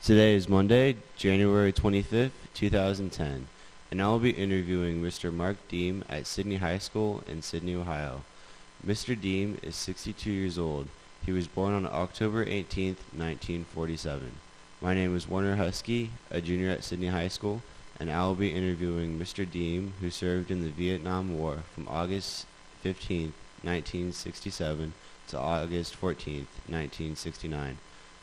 Today is Monday, January 25th, 2010, and I will be interviewing Mr. Mark Deam at Sydney High School in Sydney, Ohio. Mr. Deam is 62 years old. He was born on October 18th, 1947. My name is Warner Husky, a junior at Sydney High School, and I will be interviewing Mr. Deam, who served in the Vietnam War from August 15th, 1967 to August 14th, 1969.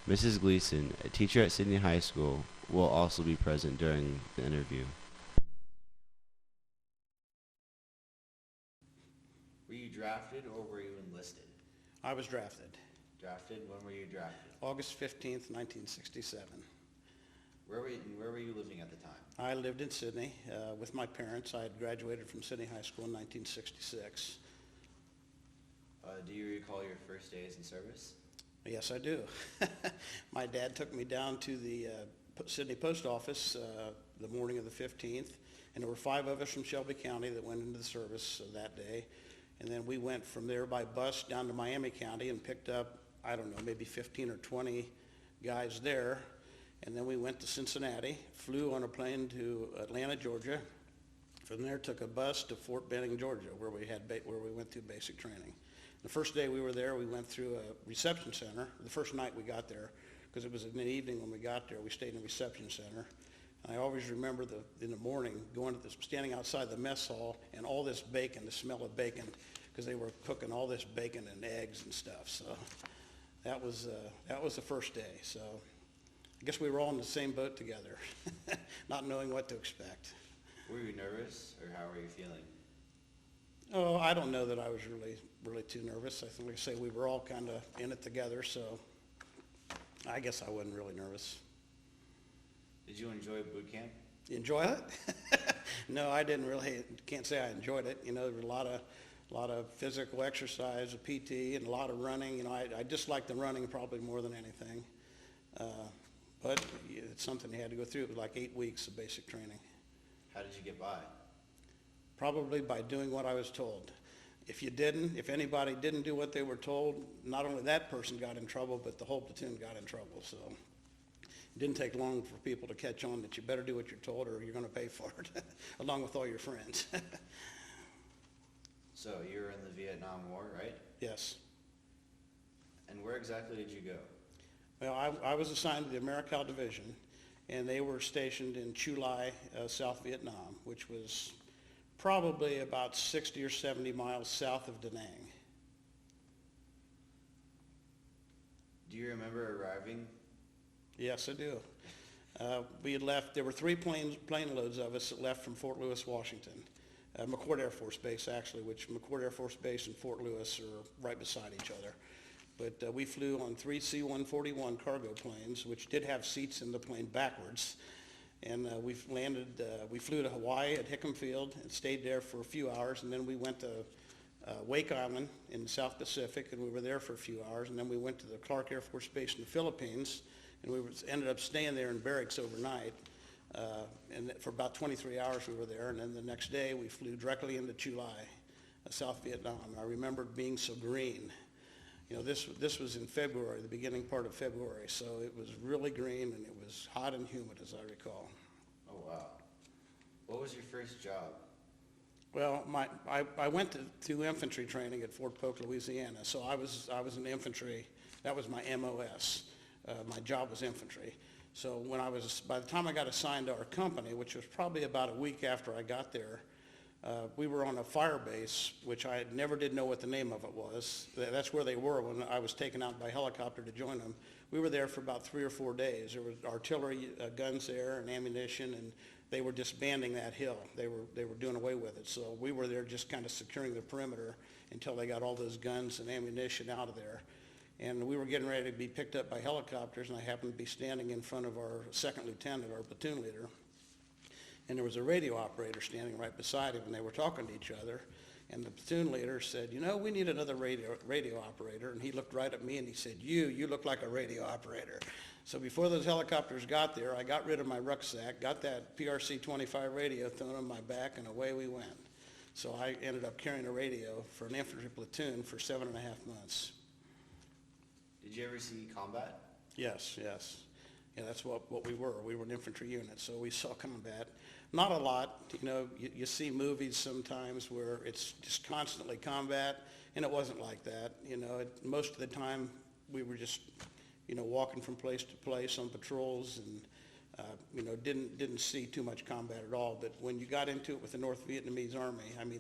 Mrs. Gleason, a teacher at Sydney High School, will also be present during the interview. Were you drafted or were you enlisted? I was drafted Drafted? When were you drafted? August 15th, 1967. Where were you living at the time? I lived in Sydney with my parents. I had graduated from Sydney High School in 1966. Do you recall your first days in service? Yes, I do. My dad took me down to the Sydney Post Office the morning of the 15th, and there were 5 of us from Shelby County that went into the service that day. And then we went from there by bus down to Miami County and picked up, I don't know, maybe 15 or 20 guys there. And then we went to Cincinnati, flew on a plane to Atlanta, Georgia. From there, took a bus to Fort Benning, Georgia, where we went through basic training. The first day we were there, we went through a reception center. The first night we got there, because it was in the evening when we got there, we stayed in the reception center. And I always remember in the morning standing outside the mess hall and all this bacon, the smell of bacon, because they were cooking all this bacon and eggs and stuff. So that was the first day. So I guess we were all in the same boat together, not knowing what to expect. Were you nervous, or how were you feeling? Oh, I don't know that I was really too nervous. I think, like I say, we were all kind of in it together, so I guess I wasn't really nervous. Did you enjoy boot camp? Enjoy it? No, I didn't really. Can't say I enjoyed it. You know, there were a lot of physical exercise, a PT, and a lot of running. You know, I disliked the running probably more than anything. But it's something you had to go through. It was like 8 weeks of basic training. How did you get by? Probably by doing what I was told. If anybody didn't do what they were told, not only that person got in trouble, but the whole platoon got in trouble. So it didn't take long for people to catch on that you better do what you're told or you're going to pay for it, along with all your friends. So you were in the Vietnam War, right? Yes. And where exactly did you go? Well, I was assigned to the Americal division, and they were stationed in Chu Lai, South Vietnam, which was probably about 60 or 70 miles south of Da Nang. Do you remember arriving? Yes, I do. We had left. There were 3 plane loads of us that left from Fort Lewis, Washington. McChord Air Force Base, actually, which McChord Air Force Base and Fort Lewis are right beside each other. But we flew on 3 C-141 cargo planes, which did have seats in the plane backwards. And we flew to Hawaii at Hickam Field and stayed there for a few hours. And then we went to Wake Island in the South Pacific, and we were there for a few hours. And then we went to the Clark Air Force Base in the Philippines, and we ended up staying there in barracks overnight. And for about 23 hours we were there. And then the next day we flew directly into Chu Lai, South Vietnam. I remember being so green. You know, this was in February, the beginning part of February, so it was really green and it was hot and humid, as I recall. Oh, wow. What was your first job? Well, I went to infantry training at Fort Polk, Louisiana, so I was in infantry. That was my MOS. My job was infantry. So by the time I got assigned to our company, which was probably about a week after I got there, we were on a fire base, which I never did know what the name of it was. That's where they were when I was taken out by helicopter to join them. We were there for about 3 or 4 days. There was artillery guns there and ammunition, and they were disbanding that hill. They were doing away with it. So we were there just kind of securing the perimeter until they got all those guns and ammunition out of there. And we were getting ready to be picked up by helicopters, and I happened to be standing in front of our second lieutenant, our platoon leader. And there was a radio operator standing right beside him, and they were talking to each other. And the platoon leader said, you know, we need another radio operator. And he looked right at me and he said, you look like a radio operator. So before those helicopters got there, I got rid of my rucksack, got that PRC-25 radio thrown on my back, and away we went. So I ended up carrying a radio for an infantry platoon for 7.5 months. Did you ever see combat? Yes, yes. Yeah, that's what we were. We were an infantry unit, so we saw combat. Not a lot, you know, you see movies sometimes where it's just constantly combat, and it wasn't like that. You know, most of the time we were just, you know, walking from place to place on patrols and, you know, didn't see too much combat at all. But when you got into it with the North Vietnamese Army, I mean,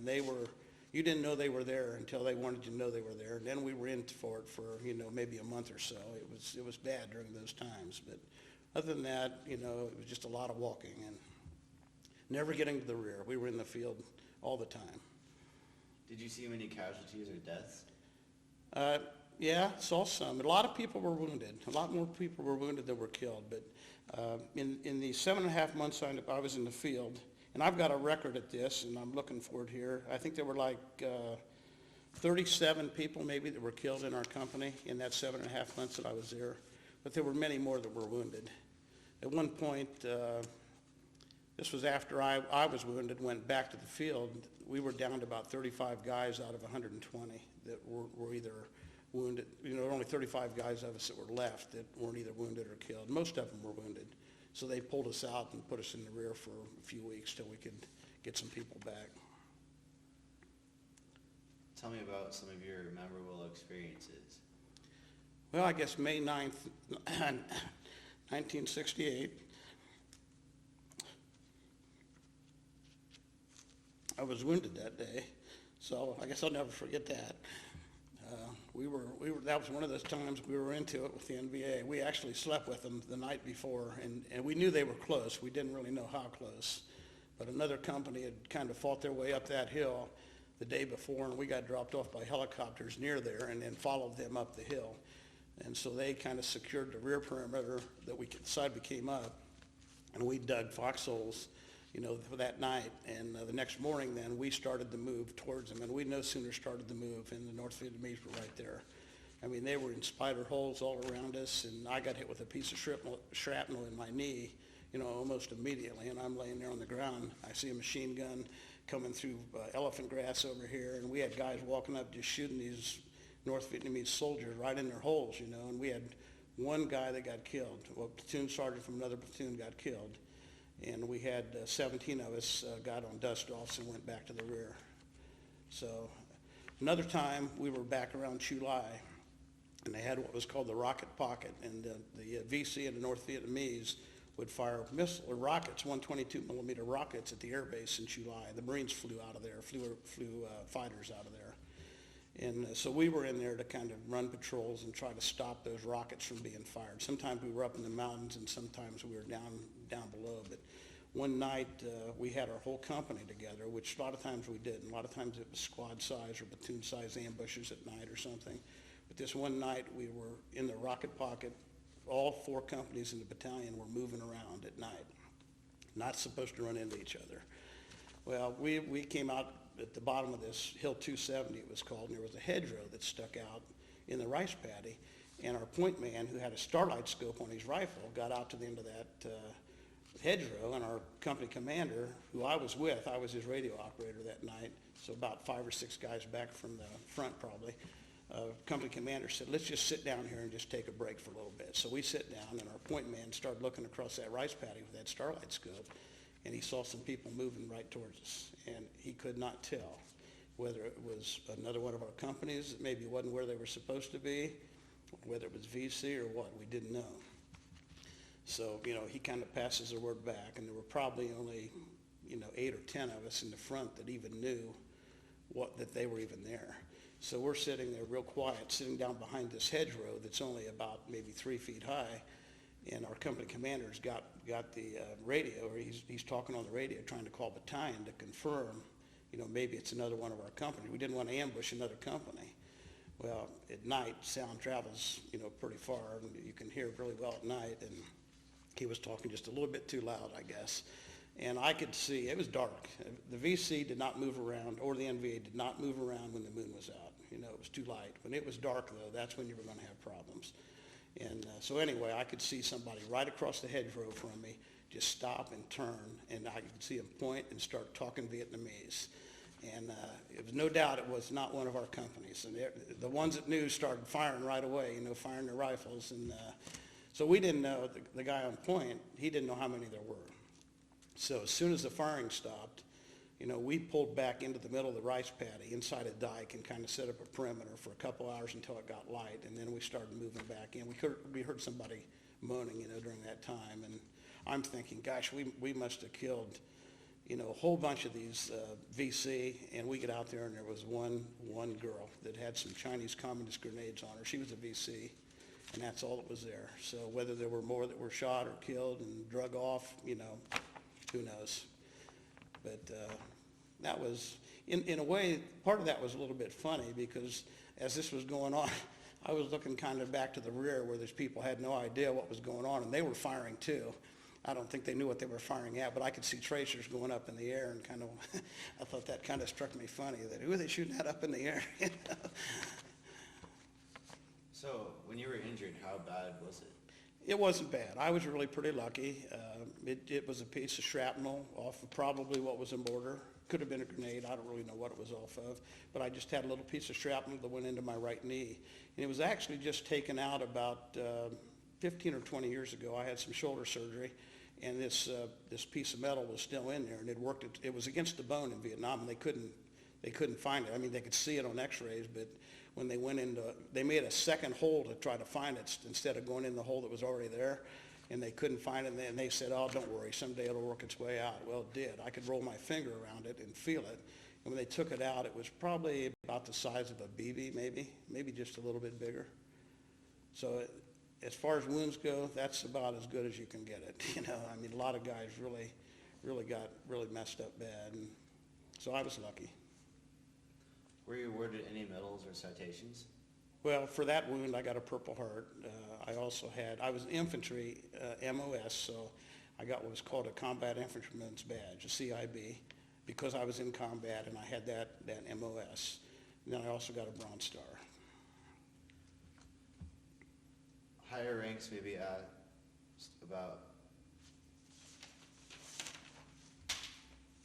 you didn't know they were there until they wanted you to know they were there. And then we were in for it for, you know, maybe a month or so. It was bad during those times. But other than that, you know, it was just a lot of walking and never getting to the rear. We were in the field all the time. Did you see many casualties or deaths? Yeah, saw some. A lot of people were wounded. A lot more people were wounded than were killed. But in the 7.5 months I was in the field, and I've got a record at this, and I'm looking for it here. I think there were like 37 people maybe that were killed in our company in that 7.5 months that I was there. But there were many more that were wounded. At one point, this was after I was wounded, went back to the field. We were down to about 35 guys out of 120 that were either wounded. You know, there were only 35 guys of us that were left that weren't either wounded or killed. Most of them were wounded. So they pulled us out and put us in the rear for a few weeks till we could get some people back. Tell me about some of your memorable experiences. Well, I guess May 9th, 1968, I was wounded that day, so I guess I'll never forget that. That was one of those times we were into it with the NVA. We actually slept with them the night before, and we knew they were close. We didn't really know how close. But another company had kind of fought their way up that hill the day before, and we got dropped off by helicopters near there and then followed them up the hill. And so they kind of secured the rear perimeter the side we came up, and we dug foxholes, you know, for that night. And the next morning then we started the move towards them, and we no sooner started the move and the North Vietnamese were right there. I mean, they were in spider holes all around us, and I got hit with a piece of shrapnel in my knee, you know, almost immediately, and I'm laying there on the ground. I see a machine gun coming through elephant grass over here, and we had guys walking up just shooting these North Vietnamese soldiers right in their holes, you know, and we had one guy that got killed. Well, a platoon sergeant from another platoon got killed, and we had 17 of us got on dust-offs and went back to the rear. So another time we were back around Chu Lai, and they had what was called the rocket pocket, and the VC and the North Vietnamese would fire missile or rockets, 122 millimeter rockets at the air base in Chu Lai. The Marines flew out of there, flew fighters out of there. And so we were in there to kind of run patrols and try to stop those rockets from being fired. Sometimes we were up in the mountains and sometimes we were down below. But one night we had our whole company together, which a lot of times we didn't. A lot of times it was squad size or platoon size ambushes at night or something. But this one night we were in the rocket pocket. All 4 companies in the battalion were moving around at night, not supposed to run into each other. Well, we came out at the bottom of this hill 270 it was called, and there was a hedgerow that stuck out in the rice paddy, and our point man, who had a starlight scope on his rifle, got out to the end of that hedgerow, and our company commander, who I was with, I was his radio operator that night, so about 5 or 6 guys back from the front probably, company commander said, let's just sit down here and just take a break for a little bit. So we sit down, and our point man started looking across that rice paddy with that starlight scope, and he saw some people moving right towards us, and he could not tell whether it was another one of our companies that maybe wasn't where they were supposed to be, whether it was VC or what, we didn't know. So, you know, he kind of passes the word back, and there were probably only, you know, 8 or 10 of us in the front that even knew that they were even there. So we're sitting there real quiet, sitting down behind this hedgerow that's only about maybe 3 feet high, and our company commander's got the radio, or he's talking on the radio, trying to call battalion to confirm, you know, maybe it's another one of our companies. We didn't want to ambush another company. Well, at night, sound travels, you know, pretty far, and you can hear really well at night, and he was talking just a little bit too loud, I guess. And I could see, it was dark. The VC did not move around, or the NVA did not move around when the moon was out. You know, it was too light. When it was dark, though, that's when you were going to have problems. And so anyway, I could see somebody right across the hedgerow from me just stop and turn, and I could see him point and start talking Vietnamese. And it was no doubt it was not one of our companies. And the ones that knew started firing right away, you know, firing their rifles. And So we didn't know, the guy on point, he didn't know how many there were. So as soon as the firing stopped, we pulled back into the middle of the rice paddy inside a dike and kind of set up a perimeter for a couple hours until it got light, and then we started moving back in. We heard somebody moaning, during that time, and I'm thinking, gosh, we must have killed, a whole bunch of these VC, and we get out there and there was one girl that had some Chinese communist grenades on her. She was a VC, and that's all that was there. So whether there were more that were shot or killed and drug off, who knows? But that was, in a way, part of that was a little bit funny because as this was going on, I was looking kind of back to the rear where these people had no idea what was going on, and they were firing too. I don't think they knew what they were firing at, but I could see tracers going up in the air and kind of, I thought that kind of struck me funny that who are they shooting at up in the air? So when you were injured, how bad was it? It wasn't bad. I was really pretty lucky. It was a piece of shrapnel off of probably what was a mortar. Could have been a grenade. I don't really know what it was off of. But I just had a little piece of shrapnel that went into my right knee. And it was actually just taken out about 15 or 20 years ago. I had some shoulder surgery, and this piece of metal was still in there, and it worked. It was against the bone in Vietnam, and they couldn't find it. I mean, they could see it on x-rays, but when they went into, they made a second hole to try to find it instead of going in the hole that was already there, and they couldn't find it, and they said, oh, don't worry, someday it'll work its way out. Well, it did. I could roll my finger around it and feel it, and when they took it out, it was probably about the size of a BB, maybe just a little bit bigger. So as far as wounds go, that's about as good as you can get it. I mean, a lot of guys really got messed up bad, and so I was lucky. Were you awarded any medals or citations? Well, for that wound, I got a Purple Heart. I was infantry MOS, so I got what was called a Combat Infantryman's Badge, a CIB, because I was in combat and I had that MOS. And then I also got a Bronze Star. Higher ranks maybe asked about,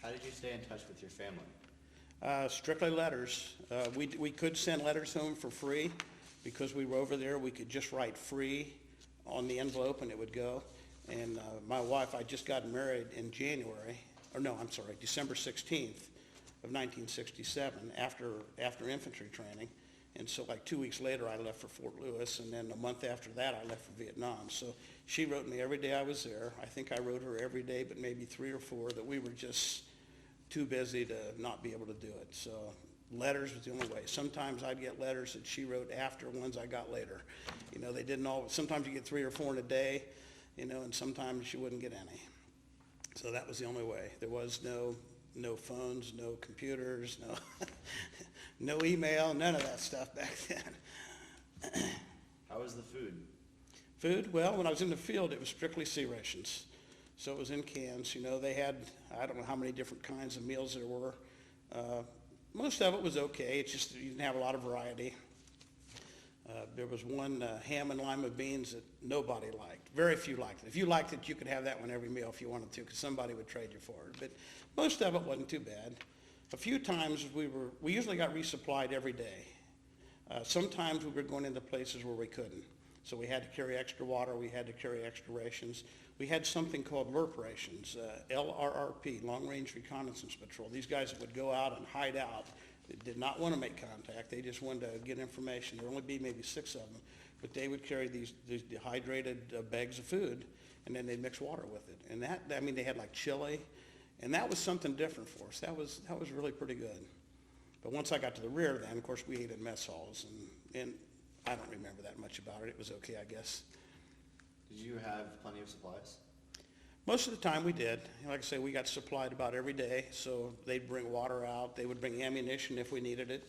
how did you stay in touch with your family? Strictly letters. We could send letters home for free because we were over there. We could just write free on the envelope and it would go. And my wife, I just got married in December 16th of 1967 after infantry training. And so like 2 weeks later, I left for Fort Lewis, and then a month after that, I left for Vietnam. So she wrote me every day I was there. I think I wrote her every day, but maybe 3 or 4, that we were just too busy to not be able to do it. So letters was the only way. Sometimes I'd get letters that she wrote after ones I got later. They didn't always, sometimes you get 3 or 4 in a day, and sometimes you wouldn't get any. So that was the only way. There was no phones, no computers, no email, none of that stuff back then. How was the food? Food? Well, when I was in the field, it was strictly C rations. So it was in cans. They had, I don't know how many different kinds of meals there were. Most of it was okay. It's just you didn't have a lot of variety. There was one ham and lima beans that nobody liked. Very few liked it. If you liked it, you could have that one every meal if you wanted to, because somebody would trade you for it. But most of it wasn't too bad. A few times we usually got resupplied every day. Sometimes we were going into places where we couldn't. So we had to carry extra water, we had to carry extra rations. We had something called LRP rations, LRRP, Long Range Reconnaissance Patrol. These guys that would go out and hide out, they did not want to make contact, they just wanted to get information. There would only be maybe 6 of them, but they would carry these dehydrated bags of food, and then they'd mix water with it. And they had like chili, and that was something different for us. That was really pretty good. But once I got to the rear then, of course, we ate in mess halls, and I don't remember that much about it. It was okay, I guess. Did you have plenty of supplies? Most of the time we did. Like I say, we got supplied about every day, so they'd bring water out. They would bring ammunition if we needed it.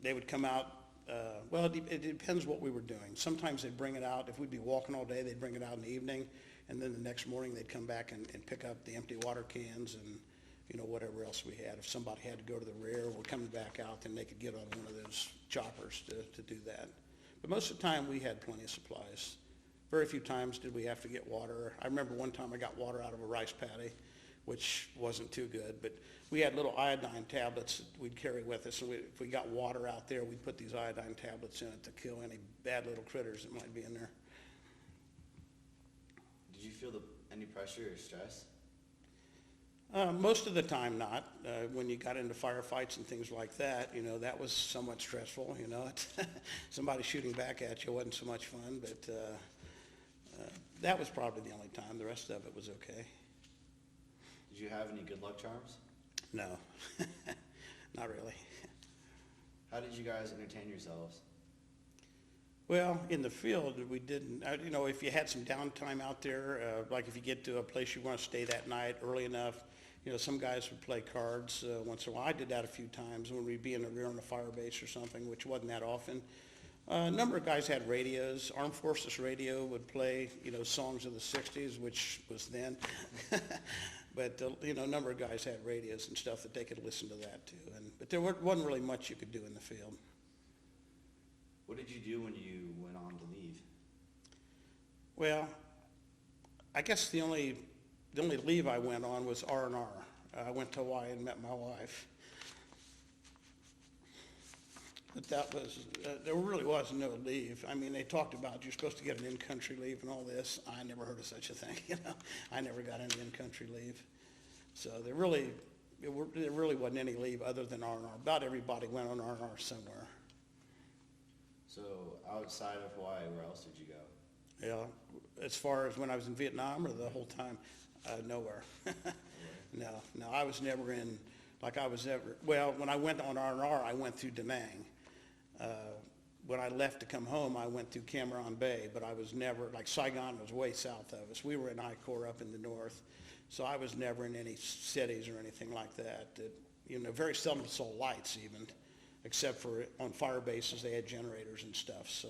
They would come out, it depends what we were doing. Sometimes they'd bring it out. If we'd be walking all day, they'd bring it out in the evening, and then the next morning they'd come back and pick up the empty water cans and whatever else we had. If somebody had to go to the rear, we're coming back out, then they could get on one of those choppers to do that. But most of the time, we had plenty of supplies. Very few times did we have to get water. I remember one time I got water out of a rice paddy, which wasn't too good, but we had little iodine tablets that we'd carry with us, and if we got water out there, we'd put these iodine tablets in it to kill any bad little critters that might be in there. feel any pressure or stress? Most of the time not. When you got into firefights and things like that, that was somewhat stressful, Somebody shooting back at you wasn't so much fun, but that was probably the only time. The rest of it was okay. Did you have any good luck charms? No, not really. How did you guys entertain yourselves? Well, in the field, we didn't, if you had some downtime out there, like if you get to a place you want to stay that night early enough, some guys would play cards once in a while. I did that a few times when we'd be in the rear on a fire base or something, which wasn't that often. A number of guys had radios. Armed Forces radio would play, songs of the 60s, which was then. But, a number of guys had radios and stuff that they could listen to that too. But there wasn't really much you could do in the field. What did you do when you went on to leave? Well, I guess the only leave I went on was R&R. I went to Hawaii and met my wife. But that was, there really was no leave. I mean, they talked about you're supposed to get an in-country leave and all this. I never heard of such a thing, I never got any in-country leave. So there really wasn't any leave other than R&R. About everybody went on R&R somewhere. So outside of Hawaii, where else did you go? Yeah, as far as when I was in Vietnam or the whole time, nowhere. No, I was never in, when I went on R&R, I went through Da Nang. When I left to come home, I went through Cam Ranh Bay, but I was never, Saigon was way south of us. We were in I Corps up in the north, so I was never in any cities or anything like that. Very seldom saw lights even, except for on fire bases, they had generators and stuff, so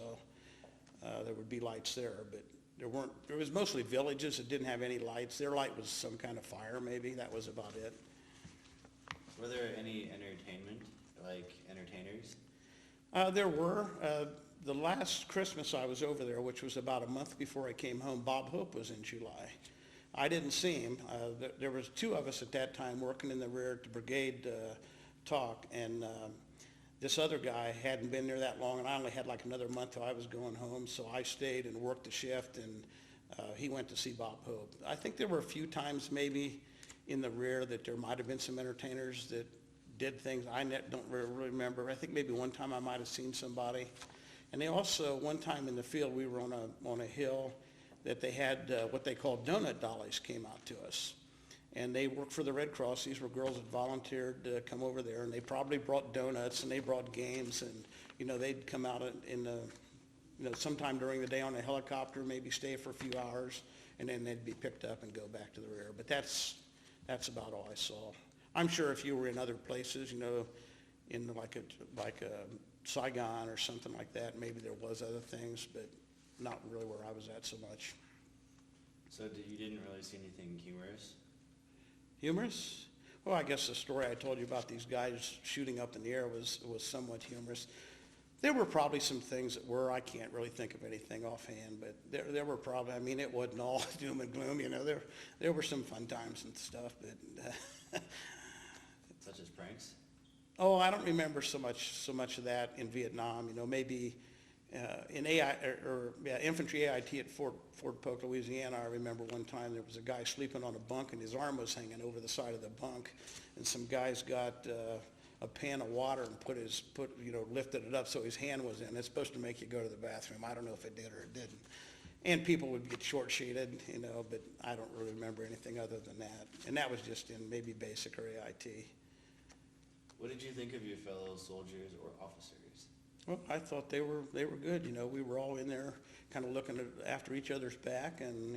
there would be lights there, but there was mostly villages that didn't have any lights. Their light was some kind of fire, maybe. That was about it. Were there any entertainers? There were. The last Christmas I was over there, which was about a month before I came home, Bob Hope was in July. I didn't see him. There was two of us at that time working in the rear at the Brigade talk, and this other guy hadn't been there that long, and I only had another month till I was going home, so I stayed and worked the shift, and he went to see Bob Hope. I think there were a few times maybe in the rear that there might have been some entertainers that did things. I don't really remember. I think maybe one time I might have seen somebody. And they also, one time in the field, we were on a hill that they had what they called donut dollies came out to us. And they worked for the Red Cross. These were girls that volunteered to come over there, and they probably brought donuts and they brought games, and they'd come out in sometime during the day on a helicopter, maybe stay for a few hours, and then they'd be picked up and go back to the rear. But that's about all I saw. I'm sure if you were in other places, in like a Saigon or something like that, maybe there was other things, but not really where I was at so much. So you didn't really see anything humorous? Humorous? Well, I guess the story I told you about these guys shooting up in the air was somewhat humorous. There were probably some things that were, I can't really think of anything offhand, but there were probably, it wasn't all doom and gloom, there were some fun times and stuff, but such as pranks? Oh, I don't remember so much of that in Vietnam. Maybe in infantry AIT at Fort Polk, Louisiana. I remember one time there was a guy sleeping on a bunk and his arm was hanging over the side of the bunk, and some guys got a pan of water and lifted it up so his hand was in. It's supposed to make you go to the bathroom. I don't know if it did or it didn't. And people would get short-sheeted, but I don't really remember anything other than that. And that was just in maybe basic or AIT. What did you think of your fellow soldiers or officers? Well, I thought they were good. We were all in there kind of looking after each other's back, and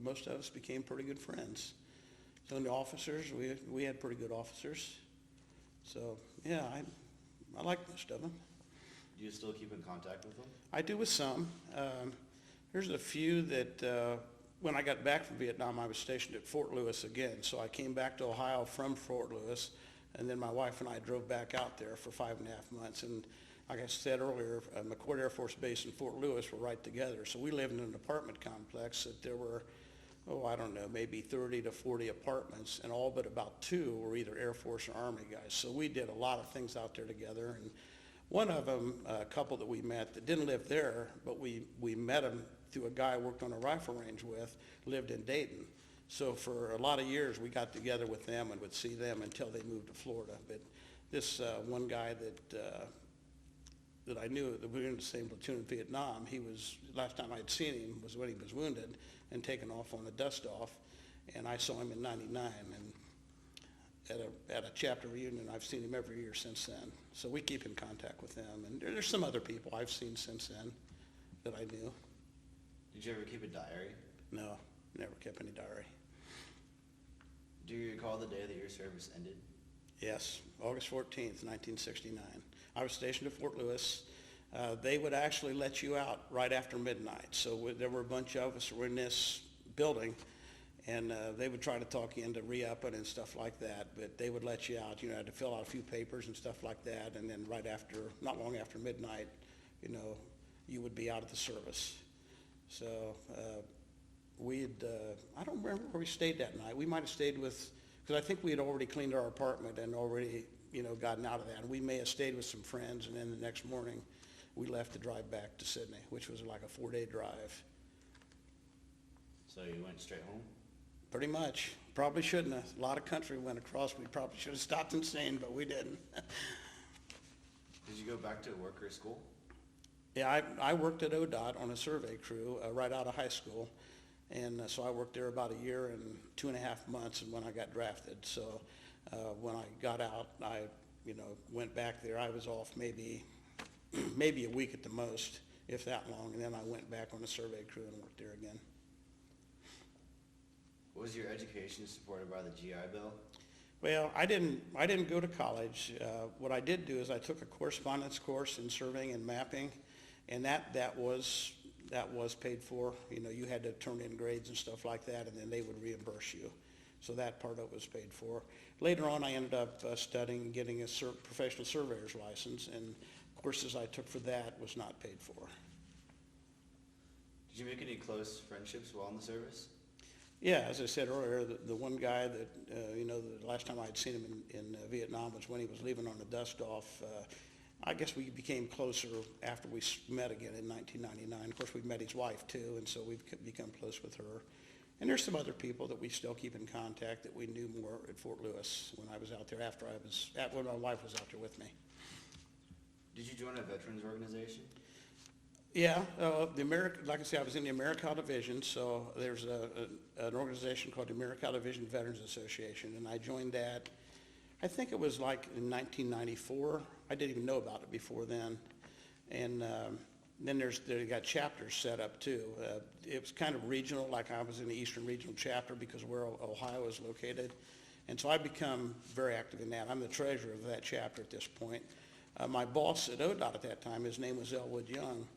most of us became pretty good friends. So in the officers, we had pretty good officers. So yeah, I like most of them. Do you still keep in contact with them? I do with some. There's a few that when I got back from Vietnam, I was stationed at Fort Lewis again. So I came back to Ohio from Fort Lewis, and then my wife and I drove back out there for 5.5 months. And like I said earlier, McCord Air Force Base and Fort Lewis were right together. So we lived in an apartment complex that there were, maybe 30 to 40 apartments, and all but about 2 were either Air Force or Army guys. So we did a lot of things out there together. And one of them, a couple that we met that didn't live there, but we met them through a guy I worked on a rifle range with, lived in Dayton. So for a lot of years, we got together with them and would see them until they moved to Florida. But this one guy that I knew, that we were in the same platoon in Vietnam, last time I'd seen him was when he was wounded and taken off on a dust-off, and I saw him in '99, and at a chapter reunion. I've seen him every year since then. So we keep in contact with them, and there's some other people I've seen since then that I knew. Did you ever keep a diary? No, never kept any diary. Do you recall the day that your service ended? Yes, August 14th, 1969. I was stationed at Fort Lewis. They would actually let you out right after midnight. So there were a bunch of us who were in this building, and they would try to talk you into re-upping and stuff like that, but they would let you out. You had to fill out a few papers and stuff like that, and then not long after midnight, you would be out of the service. So I don't remember where we stayed that night. We might have stayed because I think we had already cleaned our apartment and already, gotten out of that. And we may have stayed with some friends, and then the next morning, we left to drive back to Sydney, which was like a 4-day drive. So you went straight home? Pretty much. Probably shouldn't have. A lot of country went across. We probably should have stopped and seen, but we didn't. Did you go back to work or school? Yeah, I worked at ODOT on a survey crew right out of high school. And so I worked there about a year and 2.5 months, and when I got drafted. So when I got out, I went back there. I was off maybe a week at the most, if that long, and then I went back on the survey crew and worked there again. Was your education supported by the GI Bill? Well, I didn't go to college. What I did do is I took a correspondence course in surveying and mapping, and that was paid for. You had to turn in grades and stuff like that, and then they would reimburse you. So that part of it was paid for. Later on, I ended up studying and getting a professional surveyor's license, and courses I took for that was not paid for. Did you make any close friendships while in the service? Yeah, as I said earlier, the one guy that, the last time I'd seen him in Vietnam was when he was leaving on the dust-off. I guess we became closer after we met again in 1999. Of course, we met his wife, too, and so we've become close with her. And there's some other people that we still keep in contact that we knew more at Fort Lewis when I was out there when my wife was out there with me. Did you join a veterans organization? Yeah, like I said, I was in the Americal Division, so there's an organization called the Americal Division Veterans Association, and I joined that, I think it was like in 1994. I didn't even know about it before then. And then they got chapters set up too. It was kind of regional, like I was in the Eastern Regional Chapter because of where Ohio is located. And so I've become very active in that. I'm the treasurer of that chapter at this point. My boss at ODOT at that time, his name was Elwood Young,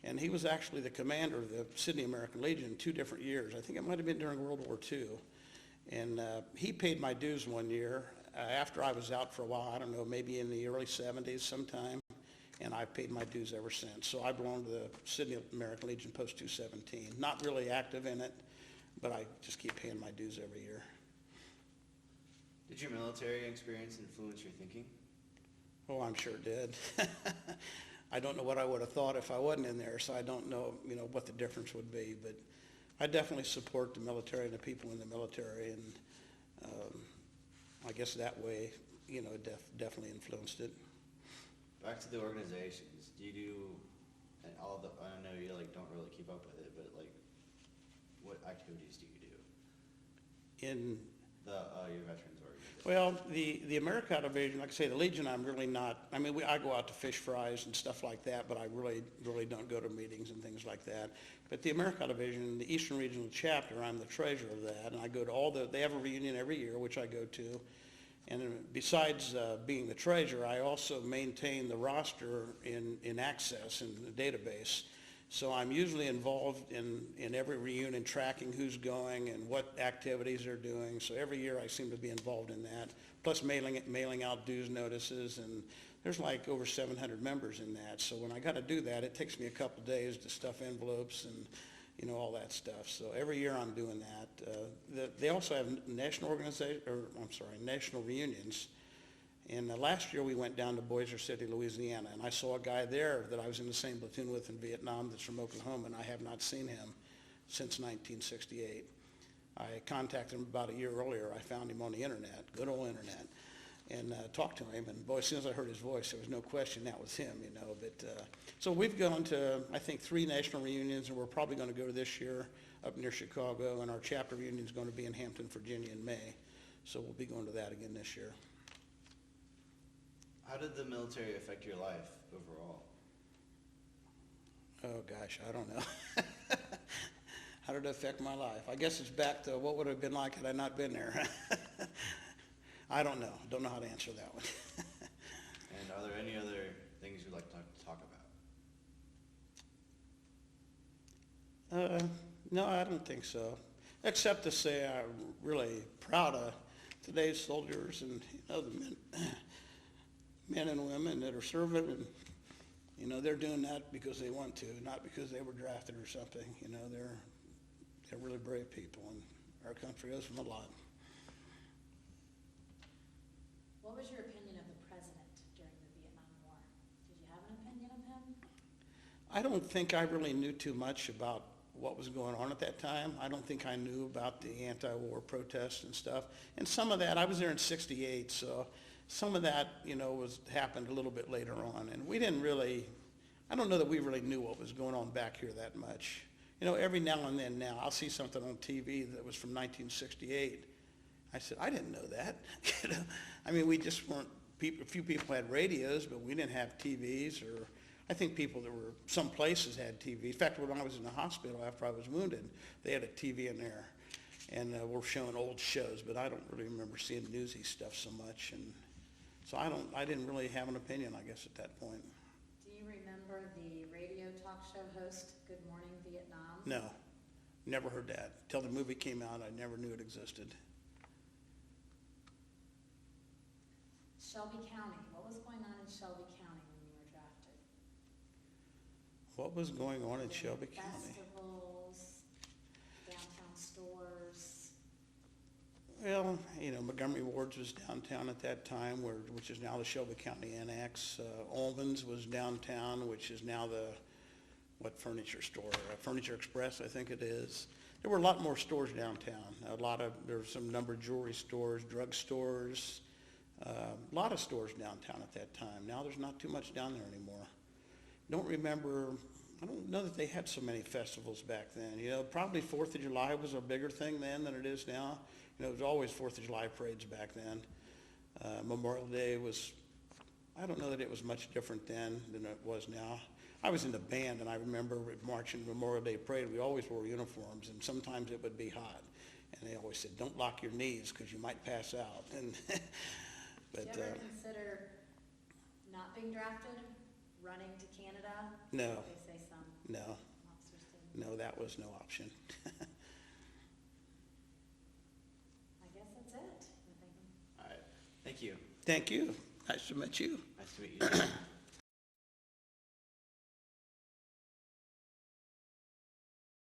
and he was actually the commander of the Sydney American Legion 2 different years. I think it might have been during World War II. And he paid my dues one year after I was out for a while, I don't know, maybe in the early 70s sometime, and I've paid my dues ever since. So I belong to the Sydney American Legion Post 217. Not really active in it, but I just keep paying my dues every year. Did your military experience influence your thinking? Oh, I'm sure it did. I don't know what I would have thought if I wasn't in there, so I don't know, what the difference would be. But I definitely support the military and the people in the military, and I guess that way, definitely influenced it. Back to the organizations. Do you do, and I know you don't really keep up with it, but what activities do you do? In Your veterans organization. Well, the America Division, like I say, the Legion, I'm really not. I mean, I go out to fish fries and stuff like that, but I really don't go to meetings and things like that. But the America Division, the Eastern Regional Chapter, I'm the treasurer of that, and I go to they have a reunion every year, which I go to. And besides being the treasurer, I also maintain the roster in Access, in the database. So I'm usually involved in every reunion, tracking who's going and what activities they're doing. So every year I seem to be involved in that, plus mailing out dues notices, and there's like over 700 members in that. So when I got to do that, it takes me a couple days to stuff envelopes and all that stuff. So every year I'm doing that. They also have national reunions, And last year we went down to Bossier City, Louisiana, and I saw a guy there that I was in the same platoon with in Vietnam that's from Oklahoma, and I have not seen him since 1968. I contacted him about a year earlier. I found him on the internet, good old internet, and talked to him. And boy, as soon as I heard his voice, there was no question that was him, you know. But so we've gone to, I think, 3 national reunions, and we're probably going to go this year up near Chicago, and our chapter reunion is going to be in Hampton, Virginia in May. So we'll be going to that again this year. How did the military affect your life overall? Oh, gosh, I don't know. How did it affect my life? I guess it's back to what would it have been like had I not been there. I don't know. Don't know how to answer that one. And are there any other things you'd like to talk about? No, I don't think so. Except to say I'm really proud of today's soldiers and, you know, the men and women that are serving, and, you know, they're doing that because they want to, not because they were drafted or something. You know, they're really brave people, and our country owes them a lot. What was your opinion of the president during the Vietnam War? Did you have an opinion of him? I don't think I really knew too much about what was going on at that time. I don't think I knew about the anti-war protests and stuff. And some of that, I was there in '68, so some of that, you know, happened a little bit later on. And we didn't really, I don't know that we really knew what was going on back here that much. You know, every now and then now, I'll see something on TV that was from 1968. I said, I didn't know that. You know? I mean, we just weren't, a few people had radios, but we didn't have TVs, or I think people that were, some places had TV. In fact, when I was in the hospital after I was wounded, they had a TV in there, and we're showing old shows, but I don't really remember seeing newsy stuff so much, and so I didn't really have an opinion, I guess, at that point. Do you remember the radio talk show host, Good Morning Vietnam? No, never heard that. Till the movie came out, I never knew it existed. Shelby County, what was going on in Shelby County when you were drafted? What was going on in Shelby County? Festivals, downtown stores. Well, you know, Montgomery Ward's was downtown at that time, which is now the Shelby County Annex. Ulman's was downtown, which is now the, what furniture store? Furniture Express, I think it is. There were a lot more stores downtown. There were some number of jewelry stores, drug stores, a lot of stores downtown at that time. Now there's not too much down there anymore. I don't know that they had so many festivals back then. You know, probably 4th of July was a bigger thing then than it is now. You know, there was always 4th of July parades back then. Memorial Day was, I don't know that it was much different then than it was now. I was in the band, and I remember marching Memorial Day parade. We always wore uniforms, and sometimes it would be hot. And they always said, don't lock your knees because you might pass out. And Did you ever consider not being drafted, running to Canada? No. They say some No. officers did. No, that was no option. I guess that's it. All right. Thank you. Thank you. Nice to meet you. Nice to meet you.